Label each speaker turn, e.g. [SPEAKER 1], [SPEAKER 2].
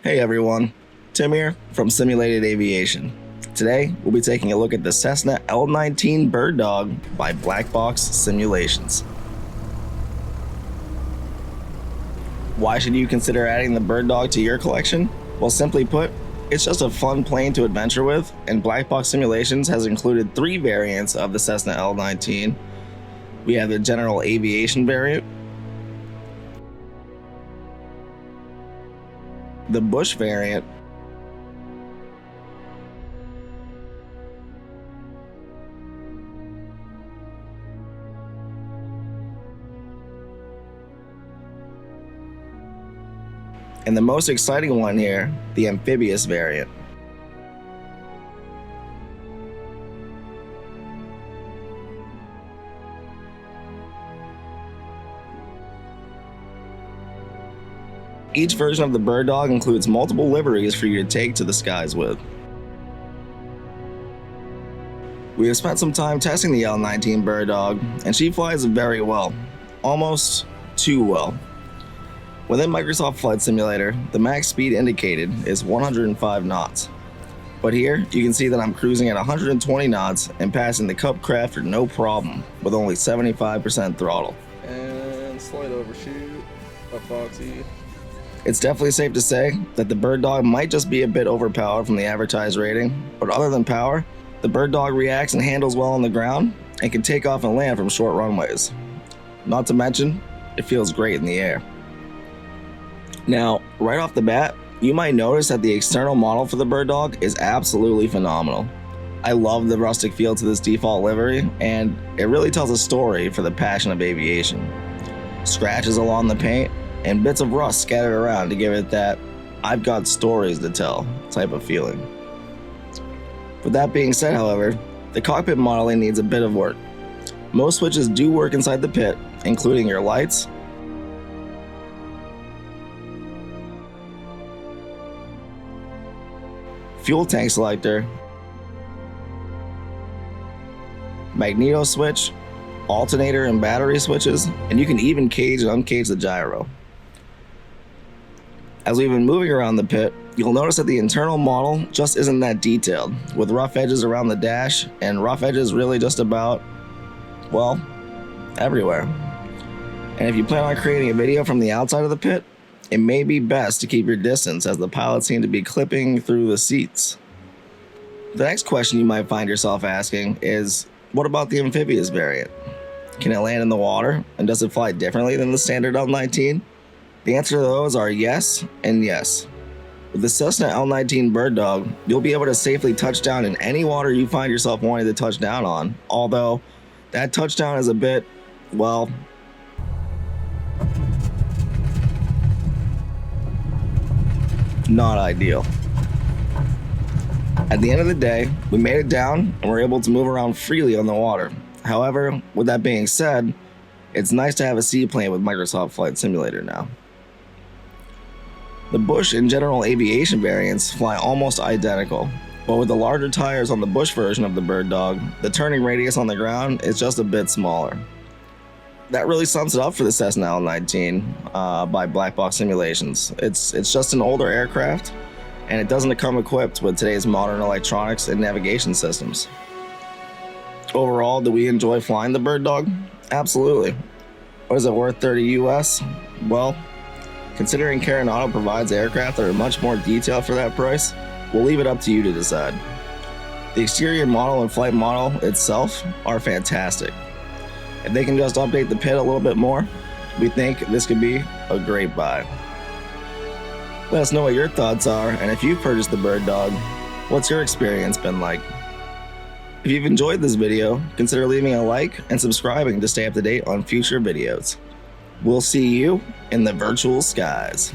[SPEAKER 1] Hey everyone, Tim here from Simulated Aviation. Today we'll be taking a look at the Cessna L-19 Bird Dog by BlackBox Simulations. Why should you consider adding the Bird Dog to your collection? Well, simply put, it's just a fun plane to adventure with, and BlackBox Simulations has included 3 variants of the Cessna L-19. We have the general aviation variant, the bush variant, and the most exciting one here, the amphibious variant. Each version of the Bird Dog includes multiple liveries for you to take to the skies with. We have spent some time testing the L-19 Bird Dog, and she flies very well, almost too well. Within Microsoft Flight Simulator, the max speed indicated is 105 knots. But here, you can see that I'm cruising at 120 knots and passing the Cup Crafter no problem, with only 75% throttle.
[SPEAKER 2] And slight overshoot, a Foxy.
[SPEAKER 1] It's definitely safe to say that the Bird Dog might just be a bit overpowered from the advertised rating, but other than power, the Bird Dog reacts and handles well on the ground and can take off and land from short runways. Not to mention, it feels great in the air. Now, right off the bat, you might notice that the external model for the Bird Dog is absolutely phenomenal. I love the rustic feel to this default livery, and it really tells a story for the passion of aviation. Scratches along the paint, and bits of rust scattered around to give it that "I've got stories to tell" type of feeling. With that being said, however, the cockpit modeling needs a bit of work. Most switches do work inside the pit, including your lights, fuel tank selector, magneto switch, alternator and battery switches, and you can even cage and uncage the gyro. As we've been moving around the pit, you'll notice that the internal model just isn't that detailed, with rough edges around the dash and rough edges really just about, well, everywhere. And if you plan on creating a video from the outside of the pit, it may be best to keep your distance, as the pilots seem to be clipping through the seats. The next question you might find yourself asking is, what about the amphibious variant? Can it land in the water, and does it fly differently than the standard L-19? The answer to those are yes and yes. With the Cessna L-19 Bird Dog, you'll be able to safely touch down in any water you find yourself wanting to touch down on, although that touchdown is a bit, well, not ideal. At the end of the day, we made it down and were able to move around freely on the water. However, with that being said, it's nice to have a seaplane with Microsoft Flight Simulator now. The Bush and general aviation variants fly almost identical, but with the larger tires on the Bush version of the Bird Dog, the turning radius on the ground is just a bit smaller. That really sums it up for the Cessna L-19 by BlackBox Simulations. It's just an older aircraft, and it doesn't come equipped with today's modern electronics and navigation systems. Overall, do we enjoy flying the Bird Dog? Absolutely. What is it worth 30 US? Well, considering Carinado provides aircraft that are much more detailed for that price, we'll leave it up to you to decide. The exterior model and flight model itself are fantastic. If they can just update the pit a little bit more, we think this could be a great buy. Let us know what your thoughts are, and if you've purchased the Bird Dog, what's your experience been like? If you've enjoyed this video, consider leaving a like and subscribing to stay up to date on future videos. We'll see you in the virtual skies.